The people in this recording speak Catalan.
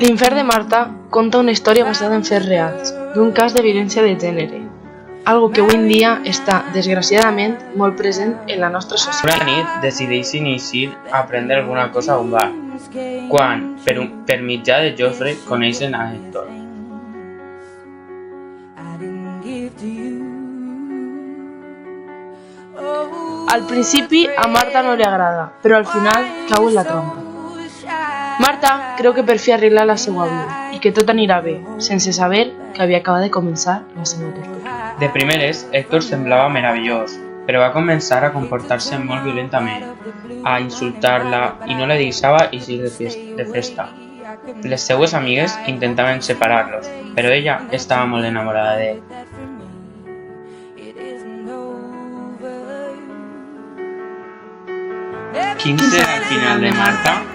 L'infern de Marta conta una història basada en fets reals, d'un cas de violència de gènere, algo que avui en dia està, desgraciadament, molt present en la nostra societat. Una nit decideixen eixir a prendre alguna cosa a un bar, quan, per mitjà de Joffre, coneixen a Héctor. Al principi a Marta no li agrada, però al final cau en la trampa. Marta creu que per fi arregla la seva vida i que tot anirà bé, sense saber que havia acabat de començar la seva tortura. De primeres, Héctor semblava meravellós, però va començar a comportar-se molt violentament, a insultar-la i no la deixava eixir de festa. Les seues amigues intentaven separar-los, però ella estava molt enamorada d'ell. Quin serà el final de Marta?